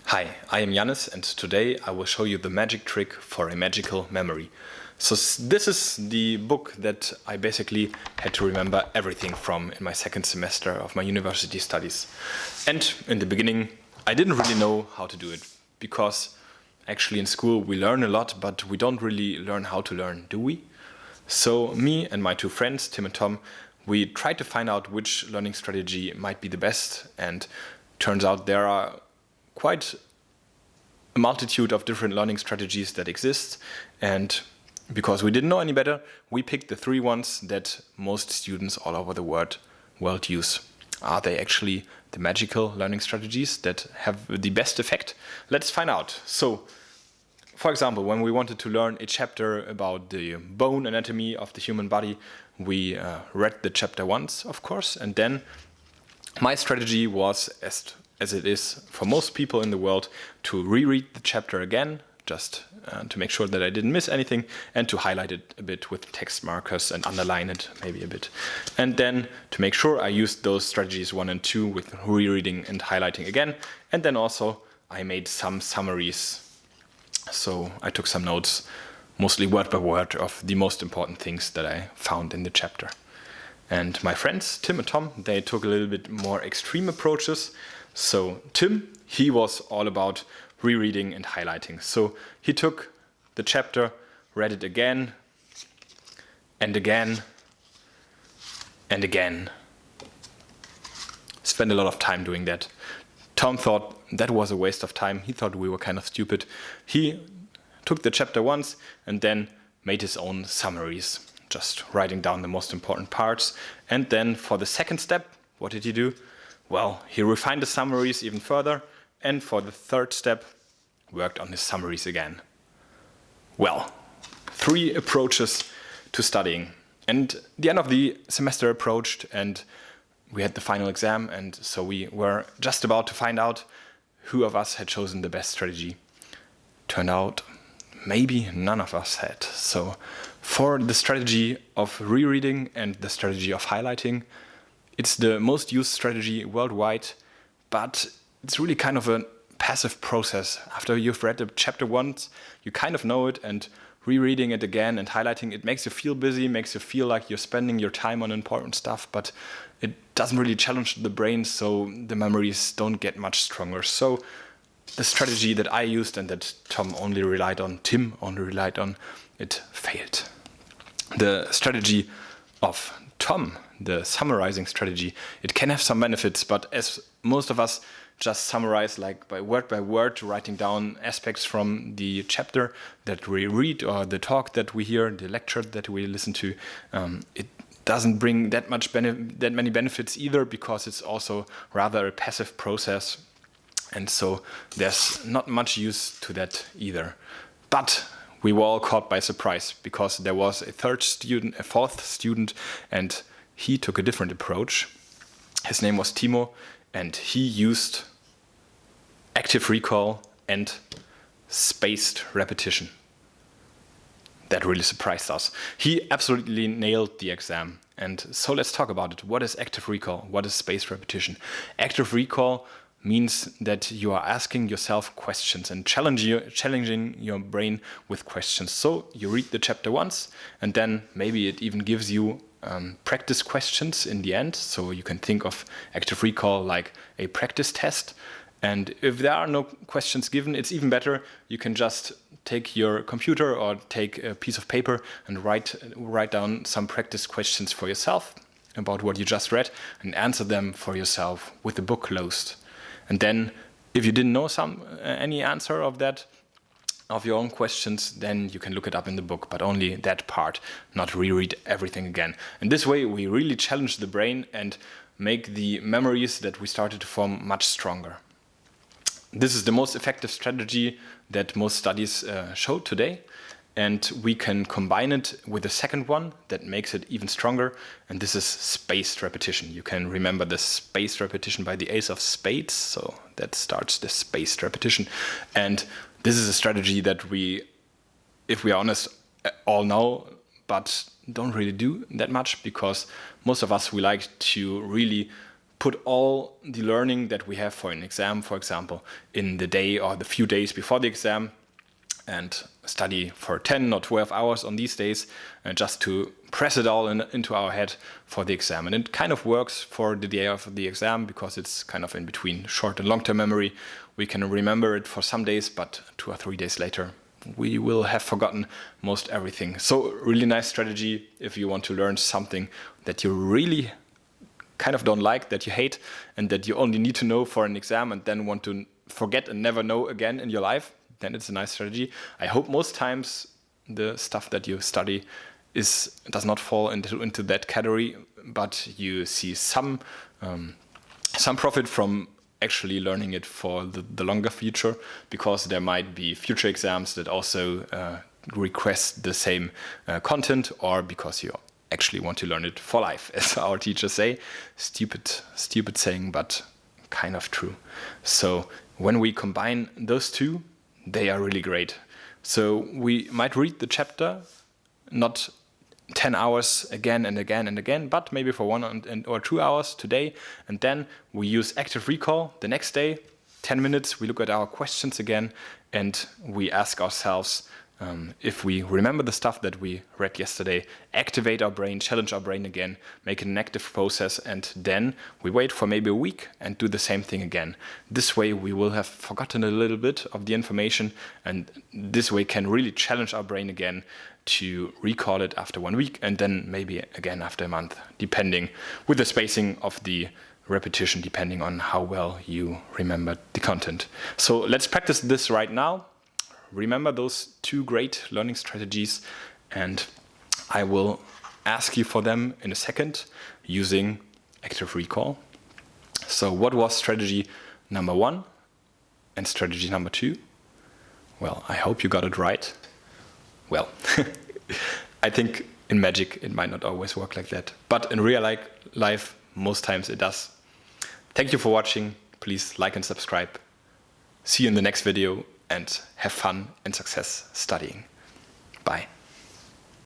Hi, I am Jannis, and today I will show you the magic trick for a magical memory. So this is the book that I basically had to remember everything from in my second semester of my university studies. And in the beginning, I didn't really know how to do it, because actually in school we learn a lot, but we don't really learn how to learn, do we? So me and my two friends, Tim and Tom, we tried to find out which learning strategy might be the best, and turns out there are quite a multitude of different learning strategies that exist, and because we didn't know any better, we picked the three ones that most students all over the world use. Are they actually the magical learning strategies that have the best effect? Let's find out. So, for example, when we wanted to learn a chapter about the bone anatomy of the human body, we read the chapter once, of course, and then my strategy was, as it is for most people in the world, to reread the chapter again, just to make sure that I didn't miss anything, and to highlight it a bit with text markers and underline it maybe a bit. And then to make sure I used those strategies 1 and 2 with rereading and highlighting again, and then also I made some summaries. So I took some notes, mostly word by word, of the most important things that I found in the chapter. And my friends, Tim and Tom, they took a little bit more extreme approaches. So Tim, he was all about rereading and highlighting. So he took the chapter, read it again, and again, and again. Spent a lot of time doing that. Tom thought that was a waste of time. He thought we were kind of stupid. He took the chapter once and then made his own summaries, just writing down the most important parts. And then for the second step, what did he do? Well, he refined the summaries even further, and for the third step, worked on his summaries again. Well, 3 approaches to studying. And the end of the semester approached, and we had the final exam, and so we were just about to find out who of us had chosen the best strategy. Turned out, maybe none of us had. So for the strategy of rereading and the strategy of highlighting, it's the most used strategy worldwide, but it's really kind of a passive process. After you've read the chapter once, you kind of know it, and rereading it again and highlighting it makes you feel busy, makes you feel like you're spending your time on important stuff, but it doesn't really challenge the brain, so the memories don't get much stronger. So the strategy that I used and that Tim only relied on, it failed. The strategy of Tom, the summarizing strategy, it can have some benefits, but as most of us just summarize like by word, writing down aspects from the chapter that we read or the talk that we hear, the lecture that we listen to, it doesn't bring that many benefits either, because it's also rather a passive process, and so there's not much use to that either. But we were all caught by surprise, because there was a fourth student, and he took a different approach. His name was Timo, and he used active recall and spaced repetition. That really surprised us. He absolutely nailed the exam. And so let's talk about it. What is active recall? What is spaced repetition? Active recall means that you are asking yourself questions and challenging your brain with questions. So you read the chapter once, and then maybe it even gives you practice questions in the end. So you can think of active recall like a practice test. And if there are no questions given, it's even better. You can just take your computer or take a piece of paper and write down some practice questions for yourself about what you just read and answer them for yourself with the book closed. And then if you didn't know any answer of your own questions, then you can look it up in the book, but only that part, not reread everything again. And this way we really challenge the brain and make the memories that we started to form much stronger. This is the most effective strategy that most studies show today, and we can combine it with a second one that makes it even stronger, and this is spaced repetition. You can remember the spaced repetition by the ace of spades, so that starts the spaced repetition. And this is a strategy that we, if we are honest, all know, but don't really do that much, because most of us, we like to really put all the learning that we have for an exam, for example, in the day or the few days before the exam, and study for 10 or 12 hours on these days, just to press it all into our head for the exam. And it kind of works for the day of the exam because it's kind of in between short and long-term memory. We can remember it for some days, but 2 or 3 days later, we will have forgotten most everything. So really nice strategy if you want to learn something that you really kind of don't like, that you hate, and that you only need to know for an exam and then want to forget and never know again in your life. Then it's a nice strategy. I hope most times the stuff that you study does not fall into that category, but you see some profit from actually learning it for the longer future, because there might be future exams that also request the same content, or because you actually want to learn it for life, as our teachers say. Stupid saying, but kind of true. So when we combine those two, they are really great. So we might read the chapter, not 10 hours again and again and again, but maybe for 1 or 2 hours today. And then we use active recall the next day, 10 minutes, we look at our questions again, and we ask ourselves, if we remember the stuff that we read yesterday, activate our brain, challenge our brain again, make it an active process, and then we wait for maybe a week and do the same thing again. This way we will have forgotten a little bit of the information, and this way can really challenge our brain again to recall it after 1 week, and then maybe again after a month, depending with the spacing of the repetition, depending on how well you remember the content. So let's practice this right now. Remember those 2 great learning strategies, and I will ask you for them in a second using active recall. So what was strategy number 1 and strategy number 2? Well, I hope you got it right. Well, I think in magic it might not always work like that, but in real life most times it does. Thank you for watching. Please like and subscribe. See you in the next video, and have fun and success studying. Bye.